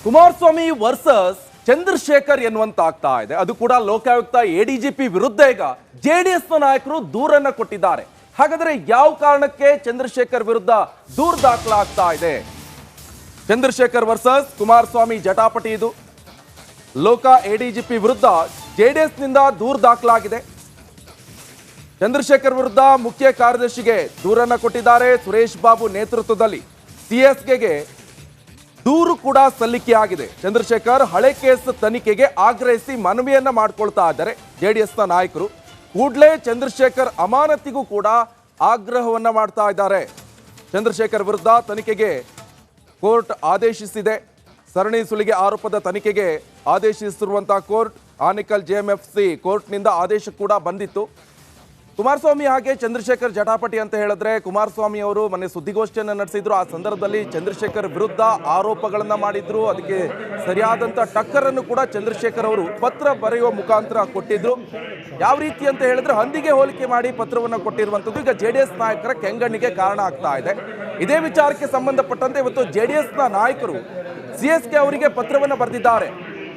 Kumaraswamy versus Chandrashekhar ಎನ್ನುವಂತಾಗ್ತಾ ಇದೆ. ಅದು ಕೂಡ ಲೋಕಾಯುಕ್ತ ಎಡಿಜಿಪಿ ವಿರುದ್ಧ ಈಗ ಜೆಡಿಎಸ್ನ ನಾಯಕರು ದೂರನ್ನ ಕೊಟ್ಟಿದ್ದಾರೆ. ಹಾಗಾದ್ರೆ ಯಾವ ಕಾರಣಕ್ಕೆ ಚಂದ್ರಶೇಖರ್ ವಿರುದ್ಧ ದೂರು ದಾಖಲಾಗ್ತಾ ಇದೆ? ಚಂದ್ರಶೇಖರ್ ವರ್ಸಸ್ ಕುಮಾರಸ್ವಾಮಿ ಜಟಾಪಟಿ ಇದು. ಲೋಕ ಎಡಿಜಿಪಿ ವಿರುದ್ಧ ಜೆಡಿಎಸ್ ನಿಂದ ದೂರು ದಾಖಲಾಗಿದೆ. ಚಂದ್ರಶೇಖರ್ ವಿರುದ್ಧ ಮುಖ್ಯ ಕಾರ್ಯದರ್ಶಿಗೆ ದೂರನ್ನ ಕೊಟ್ಟಿದ್ದಾರೆ. ಸುರೇಶ್ ಬಾಬು ನೇತೃತ್ವದಲ್ಲಿ ಸಿಎಸ್ಗೆ ದೂರು ಕೂಡ ಸಲ್ಲಿಕೆಯಾಗಿದೆ. ಚಂದ್ರಶೇಖರ್ ಹಳೆ ಕೇಸ್ ತನಿಖೆಗೆ ಆಗ್ರಹಿಸಿ ಮನವಿಯನ್ನ ಮಾಡಿಕೊಳ್ತಾ ಇದ್ದಾರೆ ಜೆಡಿಎಸ್ನ ನಾಯಕರು. ಕೂಡಲೇ ಚಂದ್ರಶೇಖರ್ ಅಮಾನತಿಗೂ ಕೂಡ ಆಗ್ರಹವನ್ನ ಮಾಡ್ತಾ ಇದ್ದಾರೆ. ಚಂದ್ರಶೇಖರ್ ವಿರುದ್ಧ ತನಿಖೆಗೆ ಕೋರ್ಟ್ ಆದೇಶಿಸಿದೆ. ಸರಣಿ ಸುಲಿಗೆ ಆರೋಪದ ತನಿಖೆಗೆ ಆದೇಶಿಸಿರುವಂತಹ ಕೋರ್ಟ್ ಆನೇಕಲ್ ಜೆಎಂಎಫ್ಸಿ ಕೋರ್ಟ್ನಿಂದ ಆದೇಶ ಕೂಡ ಬಂದಿತ್ತು. ಕುಮಾರಸ್ವಾಮಿ ಹಾಗೆ ಚಂದ್ರಶೇಖರ್ ಜಟಾಪಟಿ ಅಂತ ಹೇಳಿದ್ರೆ, ಕುಮಾರಸ್ವಾಮಿ ಅವರು ಮೊನ್ನೆ ಸುದ್ದಿಗೋಷ್ಠಿಯನ್ನು ನಡೆಸಿದ್ರು. ಆ ಸಂದರ್ಭದಲ್ಲಿ ಚಂದ್ರಶೇಖರ್ ವಿರುದ್ಧ ಆರೋಪಗಳನ್ನ ಮಾಡಿದ್ರು. ಅದಕ್ಕೆ ಸರಿಯಾದಂತ ಟಕ್ಕರ್ ಅನ್ನು ಕೂಡ ಚಂದ್ರಶೇಖರ್ ಅವರು ಪತ್ರ ಬರೆಯುವ ಮುಖಾಂತರ ಕೊಟ್ಟಿದ್ರು. ಯಾವ ರೀತಿ ಅಂತ ಹೇಳಿದ್ರೆ, ಹಂದಿಗೆ ಹೋಲಿಕೆ ಮಾಡಿ ಪತ್ರವನ್ನು ಕೊಟ್ಟಿರುವಂತದ್ದು ಈಗ ಜೆಡಿಎಸ್ ನಾಯಕರ ಕೆಂಗಣ್ಣಿಗೆ ಕಾರಣ ಆಗ್ತಾ ಇದೆ. ಇದೇ ವಿಚಾರಕ್ಕೆ ಸಂಬಂಧಪಟ್ಟಂತೆ ಇವತ್ತು ಜೆಡಿಎಸ್ನ ನಾಯಕರು ಸಿಎಸ್ಕೆ ಅವರಿಗೆ ಪತ್ರವನ್ನು ಬರೆದಿದ್ದಾರೆ.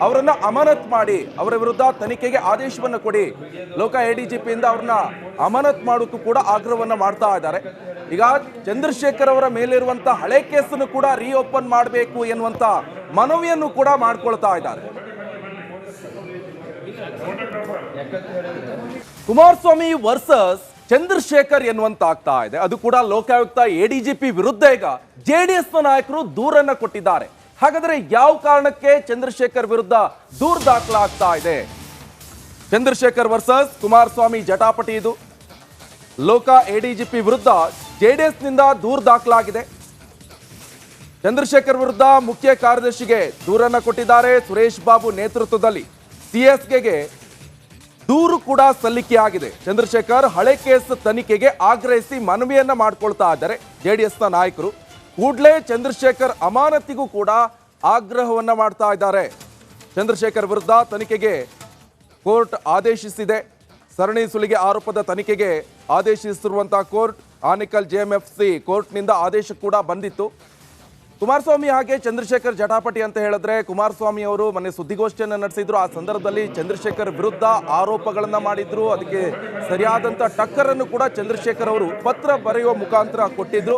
ಅವರನ್ನ ಅಮಾನತ್ ಮಾಡಿ, ಅವರ ವಿರುದ್ಧ ತನಿಖೆಗೆ ಆದೇಶವನ್ನು ಕೊಡಿ, ಲೋಕ ಎಡಿಜಿಪಿಯಿಂದ ಅವ್ರನ್ನ ಅಮಾನತ್ ಮಾಡೋಕ್ಕೂ ಕೂಡ ಆಗ್ರಹವನ್ನ ಮಾಡ್ತಾ ಇದ್ದಾರೆ. ಈಗ ಚಂದ್ರಶೇಖರ್ ಅವರ ಮೇಲಿರುವಂತಹ ಹಳೆ ಕೇಸನ್ನು ಕೂಡ ರೀಓಪನ್ ಮಾಡಬೇಕು ಎನ್ನುವಂತ ಮನವಿಯನ್ನು ಕೂಡ ಮಾಡ್ಕೊಳ್ತಾ ಇದ್ದಾರೆ. ಕುಮಾರಸ್ವಾಮಿ ವರ್ಸಸ್ ಚಂದ್ರಶೇಖರ್ ಎನ್ನುವಂತಾಗ್ತಾ ಇದೆ. ಅದು ಕೂಡ ಲೋಕಾಯುಕ್ತ ಎಡಿಜಿಪಿ ವಿರುದ್ಧ ಈಗ ಜೆಡಿಎಸ್ನ ನಾಯಕರು ದೂರನ್ನ ಕೊಟ್ಟಿದ್ದಾರೆ. ಹಾಗಾದ್ರೆ ಯಾವ ಕಾರಣಕ್ಕೆ ಚಂದ್ರಶೇಖರ್ ವಿರುದ್ಧ ದೂರು ದಾಖಲಾಗ್ತಾ ಇದೆ? ಚಂದ್ರಶೇಖರ್ ವರ್ಸಸ್ ಕುಮಾರಸ್ವಾಮಿ ಜಟಾಪಟಿ ಇದು. ಲೋಕ ಎಡಿಜಿಪಿ ವಿರುದ್ಧ ಜೆಡಿಎಸ್ ನಿಂದ ದೂರು ದಾಖಲಾಗಿದೆ. ಚಂದ್ರಶೇಖರ್ ವಿರುದ್ಧ ಮುಖ್ಯ ಕಾರ್ಯದರ್ಶಿಗೆ ದೂರನ್ನ ಕೊಟ್ಟಿದ್ದಾರೆ. ಸುರೇಶ್ ಬಾಬು ನೇತೃತ್ವದಲ್ಲಿ ಸಿಎಸ್ಗೆ ದೂರು ಕೂಡ ಸಲ್ಲಿಕೆಯಾಗಿದೆ. ಚಂದ್ರಶೇಖರ್ ಹಳೆ ಕೇಸ್ ತನಿಖೆಗೆ ಆಗ್ರಹಿಸಿ ಮನವಿಯನ್ನ ಮಾಡಿಕೊಳ್ತಾ ಇದ್ದಾರೆ ಜೆಡಿಎಸ್ನ ನಾಯಕರು. ಕೂಡಲೇ ಚಂದ್ರಶೇಖರ್ ಅಮಾನತಿಗೂ ಕೂಡ ಆಗ್ರಹವನ್ನ ಮಾಡ್ತಾ ಇದ್ದಾರೆ. ಚಂದ್ರಶೇಖರ್ ವಿರುದ್ಧ ತನಿಖೆಗೆ ಕೋರ್ಟ್ ಆದೇಶಿಸಿದೆ. ಸರಣಿ ಸುಲಿಗೆ ಆರೋಪದ ತನಿಖೆಗೆ ಆದೇಶಿಸಿರುವಂತಹ ಕೋರ್ಟ್ ಆನೇಕಲ್ ಜೆಎಂಎಫ್ಸಿ ಕೋರ್ಟ್ನಿಂದ ಆದೇಶ ಕೂಡ ಬಂದಿತ್ತು. ಕುಮಾರಸ್ವಾಮಿ ಹಾಗೆ ಚಂದ್ರಶೇಖರ್ ಜಟಾಪಟಿ ಅಂತ ಹೇಳಿದ್ರೆ, ಕುಮಾರಸ್ವಾಮಿ ಅವರು ಮೊನ್ನೆ ಸುದ್ದಿಗೋಷ್ಠಿಯನ್ನು ನಡೆಸಿದ್ರು. ಆ ಸಂದರ್ಭದಲ್ಲಿ ಚಂದ್ರಶೇಖರ್ ವಿರುದ್ಧ ಆರೋಪಗಳನ್ನ ಮಾಡಿದ್ರು. ಅದಕ್ಕೆ ಸರಿಯಾದಂತ ಟಕ್ಕರ್ ಅನ್ನು ಕೂಡ ಚಂದ್ರಶೇಖರ್ ಅವರು ಪತ್ರ ಬರೆಯುವ ಮುಖಾಂತರ ಕೊಟ್ಟಿದ್ರು.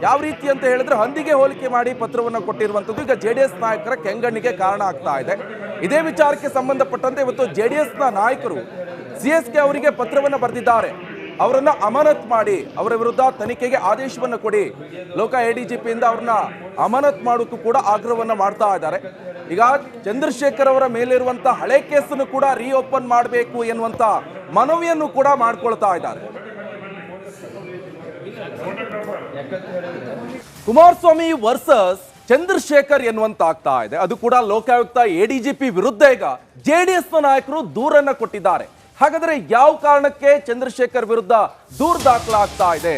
ಯಾವ ರೀತಿ ಅಂತ ಹೇಳಿದ್ರೆ, ಹಂದಿಗೆ ಹೋಲಿಕೆ ಮಾಡಿ ಪತ್ರವನ್ನು ಕೊಟ್ಟಿರುವಂತದ್ದು ಈಗ ಜೆಡಿಎಸ್ ನಾಯಕರ ಕೆಂಗಣ್ಣಿಗೆ ಕಾರಣ ಆಗ್ತಾ ಇದೆ. ಇದೇ ವಿಚಾರಕ್ಕೆ ಸಂಬಂಧಪಟ್ಟಂತೆ ಇವತ್ತು ಜೆಡಿಎಸ್ನ ನಾಯಕರು ಸಿಎಸ್ಕೆ ಅವರಿಗೆ ಪತ್ರವನ್ನು ಬರೆದಿದ್ದಾರೆ. ಅವರನ್ನ ಅಮಾನತ್ ಮಾಡಿ, ಅವರ ವಿರುದ್ಧ ತನಿಖೆಗೆ ಆದೇಶವನ್ನು ಕೊಡಿ, ಲೋಕ ಎಡಿಜಿಪಿಯಿಂದ ಅವ್ರನ್ನ ಅಮಾನತ್ ಮಾಡೋಕ್ಕೂ ಕೂಡ ಆಗ್ರಹವನ್ನ ಮಾಡ್ತಾ ಇದ್ದಾರೆ. ಈಗ ಚಂದ್ರಶೇಖರ್ ಅವರ ಮೇಲಿರುವಂತಹ ಹಳೆ ಕೇಸನ್ನು ಕೂಡ ರೀಓಪನ್ ಮಾಡಬೇಕು ಎನ್ನುವಂತ ಮನವಿಯನ್ನು ಕೂಡ ಮಾಡ್ಕೊಳ್ತಾ ಇದ್ದಾರೆ. ಕುಮಾರಸ್ವಾಮಿ ವರ್ಸಸ್ ಚಂದ್ರಶೇಖರ್ ಎನ್ನುವಂತಾಗ್ತಾ ಇದೆ. ಅದು ಕೂಡ ಲೋಕಾಯುಕ್ತ ಎಡಿಜಿಪಿ ವಿರುದ್ಧ ಈಗ ಜೆಡಿಎಸ್ನ ನಾಯಕರು ದೂರನ್ನ ಕೊಟ್ಟಿದ್ದಾರೆ. ಹಾಗಾದ್ರೆ ಯಾವ ಕಾರಣಕ್ಕೆ ಚಂದ್ರಶೇಖರ್ ವಿರುದ್ಧ ದೂರು ದಾಖಲಾಗ್ತಾ ಇದೆ?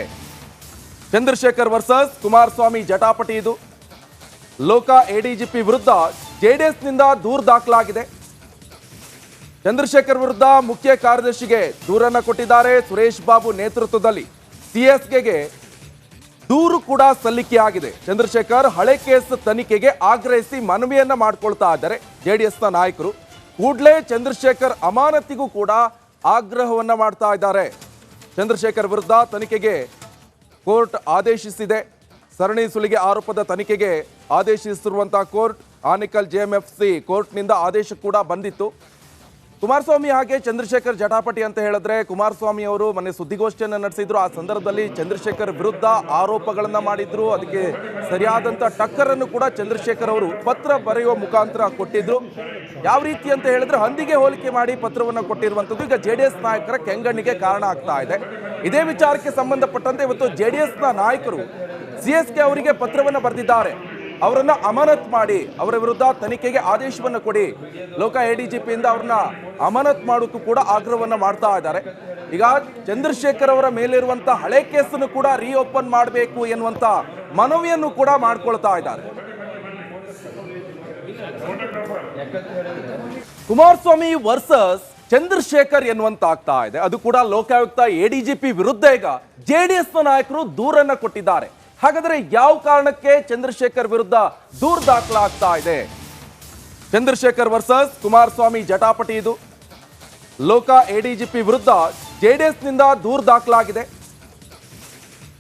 ಚಂದ್ರಶೇಖರ್ ವರ್ಸಸ್ ಕುಮಾರಸ್ವಾಮಿ ಜಟಾಪಟಿ ಇದು. ಲೋಕ ಎಡಿಜಿಪಿ ವಿರುದ್ಧ ಜೆಡಿಎಸ್ ನಿಂದ ದೂರು ದಾಖಲಾಗಿದೆ. ಚಂದ್ರಶೇಖರ್ ವಿರುದ್ಧ ಮುಖ್ಯ ಕಾರ್ಯದರ್ಶಿಗೆ ದೂರನ್ನ ಕೊಟ್ಟಿದ್ದಾರೆ. ಸುರೇಶ್ ಬಾಬು ನೇತೃತ್ವದಲ್ಲಿ ಸಿಎಸ್ಗೆ ದೂರು ಕೂಡ ಸಲ್ಲಿಕೆಯಾಗಿದೆ. ಚಂದ್ರಶೇಖರ್ ಹಳೆ ಕೇಸ್ ತನಿಖೆಗೆ ಆಗ್ರಹಿಸಿ ಮನವಿಯನ್ನ ಮಾಡಿಕೊಳ್ತಾ ಇದ್ದಾರೆ ಜೆಡಿಎಸ್ನ ನಾಯಕರು. ಕೂಡಲೇ ಚಂದ್ರಶೇಖರ್ ಅಮಾನತಿಗೂ ಕೂಡ ಆಗ್ರಹವನ್ನ ಮಾಡ್ತಾ ಇದ್ದಾರೆ. ಚಂದ್ರಶೇಖರ್ ವಿರುದ್ಧ ತನಿಖೆಗೆ ಕೋರ್ಟ್ ಆದೇಶಿಸಿದೆ. ಸರಣಿ ಸುಲಿಗೆ ಆರೋಪದ ತನಿಖೆಗೆ ಆದೇಶಿಸಿರುವಂತಹ ಕೋರ್ಟ್ ಆನೇಕಲ್ ಜೆಎಂಎಫ್ಸಿ ಕೋರ್ಟ್ನಿಂದ ಆದೇಶ ಕೂಡ ಬಂದಿತ್ತು. ಕುಮಾರಸ್ವಾಮಿ ಹಾಗೆ ಚಂದ್ರಶೇಖರ್ ಜಟಾಪಟಿ ಅಂತ ಹೇಳಿದ್ರೆ, ಕುಮಾರಸ್ವಾಮಿ ಅವರು ಮೊನ್ನೆ ಸುದ್ದಿಗೋಷ್ಠಿಯನ್ನು ನಡೆಸಿದ್ರು. ಆ ಸಂದರ್ಭದಲ್ಲಿ ಚಂದ್ರಶೇಖರ್ ವಿರುದ್ಧ ಆರೋಪಗಳನ್ನ ಮಾಡಿದ್ರು. ಅದಕ್ಕೆ ಸರಿಯಾದಂತ ಟಕ್ಕರ್ ಅನ್ನು ಕೂಡ ಚಂದ್ರಶೇಖರ್ ಅವರು ಪತ್ರ ಬರೆಯುವ ಮುಖಾಂತರ ಕೊಟ್ಟಿದ್ರು. ಯಾವ ರೀತಿ ಅಂತ ಹೇಳಿದ್ರೆ, ಹಂದಿಗೆ ಹೋಲಿಕೆ ಮಾಡಿ ಪತ್ರವನ್ನು ಕೊಟ್ಟಿರುವಂತದ್ದು ಈಗ ಜೆಡಿಎಸ್ ನಾಯಕರ ಕೆಂಗಣ್ಣಿಗೆ ಕಾರಣ ಆಗ್ತಾ ಇದೆ. ಇದೇ ವಿಚಾರಕ್ಕೆ ಸಂಬಂಧಪಟ್ಟಂತೆ ಇವತ್ತು ಜೆಡಿಎಸ್ನ ನಾಯಕರು ಸಿಎಸ್ಕೆ ಅವರಿಗೆ ಪತ್ರವನ್ನು ಬರೆದಿದ್ದಾರೆ. ಅವರನ್ನ ಅಮಾನತ್ ಮಾಡಿ, ಅವರ ವಿರುದ್ಧ ತನಿಖೆಗೆ ಆದೇಶವನ್ನು ಕೊಡಿ, ಲೋಕ ಎಡಿಜಿಪಿಯಿಂದ ಅವ್ರನ್ನ ಅಮಾನತ್ ಮಾಡೋಕ್ಕೂ ಕೂಡ ಆಗ್ರಹವನ್ನ ಮಾಡ್ತಾ ಇದ್ದಾರೆ. ಈಗ ಚಂದ್ರಶೇಖರ್ ಅವರ ಮೇಲಿರುವಂತಹ ಹಳೆ ಕೇಸನ್ನು ಕೂಡ ರೀಓಪನ್ ಮಾಡಬೇಕು ಎನ್ನುವಂತ ಮನವಿಯನ್ನು ಕೂಡ ಮಾಡ್ಕೊಳ್ತಾ ಇದ್ದಾರೆ. ಕುಮಾರಸ್ವಾಮಿ ವರ್ಸಸ್ ಚಂದ್ರಶೇಖರ್ ಎನ್ನುವಂತಾಗ್ತಾ ಇದೆ. ಅದು ಕೂಡ ಲೋಕಾಯುಕ್ತ ಎಡಿಜಿಪಿ ವಿರುದ್ಧ ಈಗ ಜೆಡಿಎಸ್ನ ನಾಯಕರು ದೂರನ್ನ ಕೊಟ್ಟಿದ್ದಾರೆ. ಹಾಗಾದ್ರೆ ಯಾವ ಕಾರಣಕ್ಕೆ ಚಂದ್ರಶೇಖರ್ ವಿರುದ್ಧ ದೂರು ದಾಖಲಾಗ್ತಾ ಇದೆ? ಚಂದ್ರಶೇಖರ್ ವರ್ಸಸ್ ಕುಮಾರಸ್ವಾಮಿ ಜಟಾಪಟಿ ಇದು. ಲೋಕ ಎಡಿಜಿಪಿ ವಿರುದ್ಧ ಜೆಡಿಎಸ್ನಿಂದ ದೂರು ದಾಖಲಾಗಿದೆ.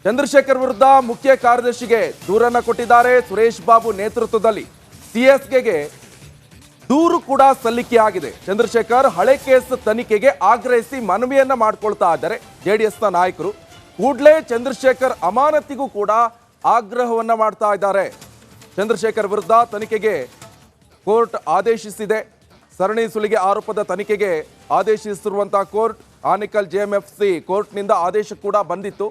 ಚಂದ್ರಶೇಖರ್ ವಿರುದ್ಧ ಮುಖ್ಯ ಕಾರ್ಯದರ್ಶಿಗೆ ದೂರನ್ನ ಕೊಟ್ಟಿದ್ದಾರೆ. ಸುರೇಶ್ ಬಾಬು ನೇತೃತ್ವದಲ್ಲಿ ಸಿಎಸ್ಕೆಗೆ ದೂರು ಕೂಡ ಸಲ್ಲಿಕೆಯಾಗಿದೆ. ಚಂದ್ರಶೇಖರ್ ಹಳೆ ಕೇಸ್ ತನಿಖೆಗೆ ಆಗ್ರಹಿಸಿ ಮನವಿಯನ್ನ ಮಾಡಿಕೊಳ್ತಾ ಇದ್ದಾರೆ ಜೆಡಿಎಸ್ನ ನಾಯಕರು. ಕೂಡಲೇ ಚಂದ್ರಶೇಖರ್ ಅಮಾನತಿಗೂ ಕೂಡ ಆಗ್ರಹವನ್ನ ಮಾಡ್ತಾ ಇದ್ದಾರೆ. ಚಂದ್ರಶೇಖರ್ ವಿರುದ್ಧ ತನಿಖೆಗೆ ಕೋರ್ಟ್ ಆದೇಶಿಸಿದೆ. ಸರಣಿ ಸುಲಿಗೆ ಆರೋಪದ ತನಿಖೆಗೆ ಆದೇಶಿಸಿರುವಂತಹ ಕೋರ್ಟ್ ಆನೇಕಲ್ ಜೆಎಂಎಫ್ಸಿ ಕೋರ್ಟ್ನಿಂದ ಆದೇಶ ಕೂಡ ಬಂದಿತ್ತು.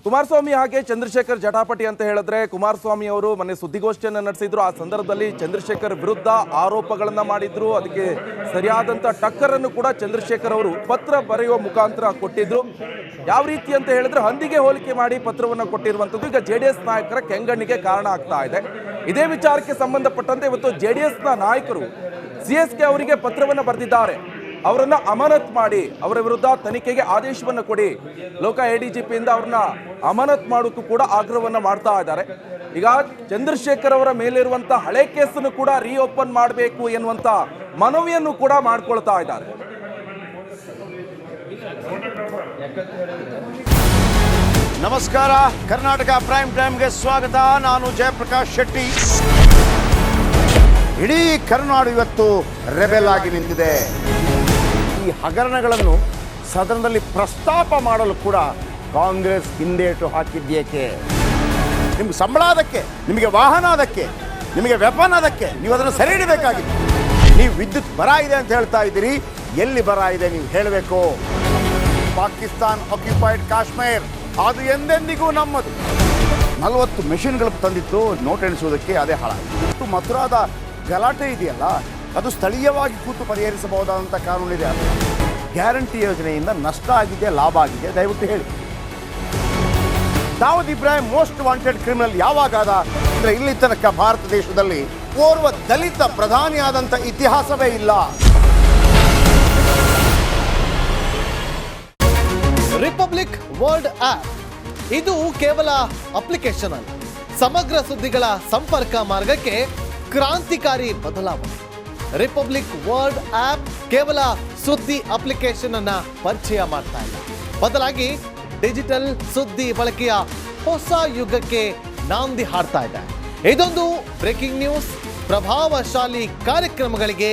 ಕುಮಾರಸ್ವಾಮಿ ಹಾಗೆ ಚಂದ್ರಶೇಖರ್ ಜಟಾಪಟಿ ಅಂತ ಹೇಳಿದ್ರೆ, ಕುಮಾರಸ್ವಾಮಿ ಅವರು ಮೊನ್ನೆ ಸುದ್ದಿಗೋಷ್ಠಿಯನ್ನು ನಡೆಸಿದ್ರು. ಆ ಸಂದರ್ಭದಲ್ಲಿ ಚಂದ್ರಶೇಖರ್ ವಿರುದ್ಧ ಆರೋಪಗಳನ್ನ ಮಾಡಿದ್ರು. ಅದಕ್ಕೆ ಸರಿಯಾದಂಥ ಟಕ್ಕರನ್ನು ಕೂಡ ಚಂದ್ರಶೇಖರ್ ಅವರು ಪತ್ರ ಬರೆಯುವ ಮುಖಾಂತರ ಕೊಟ್ಟಿದ್ರು. ಯಾವ ರೀತಿ ಅಂತ ಹೇಳಿದ್ರೆ, ಹಂದಿಗೆ ಹೋಲಿಕೆ ಮಾಡಿ ಪತ್ರವನ್ನು ಕೊಟ್ಟಿರುವಂಥದ್ದು ಈಗ ಜೆಡಿಎಸ್ ನಾಯಕರ ಕೆಂಗಣ್ಣಿಗೆ ಕಾರಣ ಆಗ್ತಾ ಇದೆ. ಇದೇ ವಿಚಾರಕ್ಕೆ ಸಂಬಂಧಪಟ್ಟಂತೆ ಇವತ್ತು ಜೆಡಿಎಸ್ನ ನಾಯಕರು ಸಿಎಸ್ಕೆ ಅವರಿಗೆ ಪತ್ರವನ್ನು ಬರೆದಿದ್ದಾರೆ. ಅವರನ್ನ ಅಮಾನತ್ ಮಾಡಿ, ಅವರ ವಿರುದ್ಧ ತನಿಖೆಗೆ ಆದೇಶವನ್ನು ಕೊಡಿ, ಲೋಕ ಎಡಿಜಿಪಿಯಿಂದ ಅವ್ರನ್ನ ಅಮಾನತ್ ಮಾಡೋಕ್ಕೂ ಕೂಡ ಆಗ್ರಹವನ್ನ ಮಾಡ್ತಾ ಇದ್ದಾರೆ. ಈಗ ಚಂದ್ರಶೇಖರ್ ಅವರ ಮೇಲಿರುವಂತ ಹಳೆ ಕೇಸನ್ನು ಕೂಡ ರೀಓಪನ್ ಮಾಡಬೇಕು ಎನ್ನುವಂತ ಮನವಿಯನ್ನು ಕೂಡ ಮಾಡ್ಕೊಳ್ತಾ ಇದ್ದಾರೆ. ನಮಸ್ಕಾರ, ಕರ್ನಾಟಕ ಪ್ರೈಮ್ ಟೈಮ್ಗೆ ಸ್ವಾಗತ. ನಾನು ಜಯಪ್ರಕಾಶ್ ಶೆಟ್ಟಿ. ಇಡೀ ಕರ್ನಾಡು ಇವತ್ತು ರೆಬೆಲ್ ಆಗಿ ನಿಂತಿದೆ. ಈ ಹಗರಣಗಳನ್ನು ಸದನದಲ್ಲಿ ಪ್ರಸ್ತಾಪ ಮಾಡಲು ಕೂಡ ಕಾಂಗ್ರೆಸ್ ಹಿಂದೇಟು ಹಾಕಿದ್ದೇಕೆ? ನಿಮ್ಗೆ ಸಂಬಳ ಅದಕ್ಕೆ, ನಿಮಗೆ ವಾಹನ ಅದಕ್ಕೆ, ನಿಮಗೆ ವೆಪನ್ ಅದಕ್ಕೆ, ನೀವು ಅದನ್ನು ಸೆರೆ ಹಿಡಬೇಕಾಗಿತ್ತು. ನೀವು ವಿದ್ಯುತ್ ಬರ ಇದೆ ಅಂತ ಹೇಳ್ತಾ ಇದ್ದೀರಿ, ಎಲ್ಲಿ ಬರ ಇದೆ ನೀವು ಹೇಳಬೇಕು. ಪಾಕಿಸ್ತಾನ್ ಆಕ್ಯುಪೈಡ್ ಕಾಶ್ಮೀರ್ ಅದು ಎಂದೆಂದಿಗೂ ನಮ್ಮದು. 40 ಮೆಷಿನ್ಗಳು ತಂದಿತ್ತು ನೋಟ್ ಎಣಿಸುವುದಕ್ಕೆ, ಅದೇ ಹಾಳಾಯಿತು. ಮಥುರಾದ ಗಲಾಟೆ ಇದೆಯಲ್ಲ, ಅದು ಸ್ಥಳೀಯವಾಗಿ ಕೂತು ಪರಿಹರಿಸಬಹುದಾದಂಥ ಕಾನೂನಿದೆ. ಗ್ಯಾರಂಟಿ ಯೋಜನೆಯಿಂದ ನಷ್ಟ ಆಗಿದೆ, ಲಾಭ ಆಗಿದೆ, ದಯವಿಟ್ಟು ಹೇಳಿ. Dawood Ibrahim most wanted criminal ಯಾವಾಗಾದ ಅಂದರೆ ಇಲ್ಲಿ ತನಕ ಭಾರತ ದೇಶದಲ್ಲಿ ಓರ್ವ ದಲಿತ ಪ್ರಧಾನಿಯಾದಂಥ ಇತಿಹಾಸವೇ ಇಲ್ಲ. ರಿಪಬ್ಲಿಕ್ ವರ್ಲ್ಡ್ ಆಪ್ ಇದು ಕೇವಲ ಅಪ್ಲಿಕೇಶನ್ ಅಲ್ಲ, ಸಮಗ್ರ ಸುದ್ದಿಗಳ ಸಂಪರ್ಕ ಮಾರ್ಗಕ್ಕೆ ಕ್ರಾಂತಿಕಾರಿ ಬದಲಾವಣೆ. ರಿಪಬ್ಲಿಕ್ ವರ್ಲ್ಡ್ ಆಪ್ ಕೇವಲ ಸುದ್ದಿ ಅಪ್ಲಿಕೇಶನ್ ಅನ್ನ ಪರಿಚಯ ಮಾಡ್ತಾ ಇಲ್ಲ, ಬದಲಾಗಿ ಡಿಜಿಟಲ್ ಸುದ್ದಿ ಬಳಕೆಯ ಹೊಸ ಯುಗಕ್ಕೆ ನಾಂದಿ ಹಾಡ್ತಾ ಇದೆ. ಇದೊಂದು ಬ್ರೇಕಿಂಗ್ ನ್ಯೂಸ್, ಪ್ರಭಾವಶಾಲಿ ಕಾರ್ಯಕ್ರಮಗಳಿಗೆ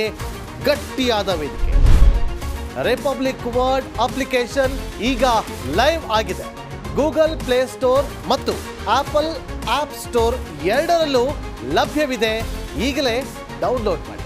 ಗಟ್ಟಿಯಾದ ವೇದಿಕೆ. ರಿಪಬ್ಲಿಕ್ ವರ್ಲ್ಡ್ ಅಪ್ಲಿಕೇಶನ್ ಈಗ ಲೈವ್ ಆಗಿದೆ. ಗೂಗಲ್ ಪ್ಲೇ ಸ್ಟೋರ್ ಮತ್ತು ಆಪಲ್ ಆಪ್ ಸ್ಟೋರ್ ಎರಡರಲ್ಲೂ ಲಭ್ಯವಿದೆ. ಈಗಲೇ ಡೌನ್ಲೋಡ್ ಮಾಡಿ.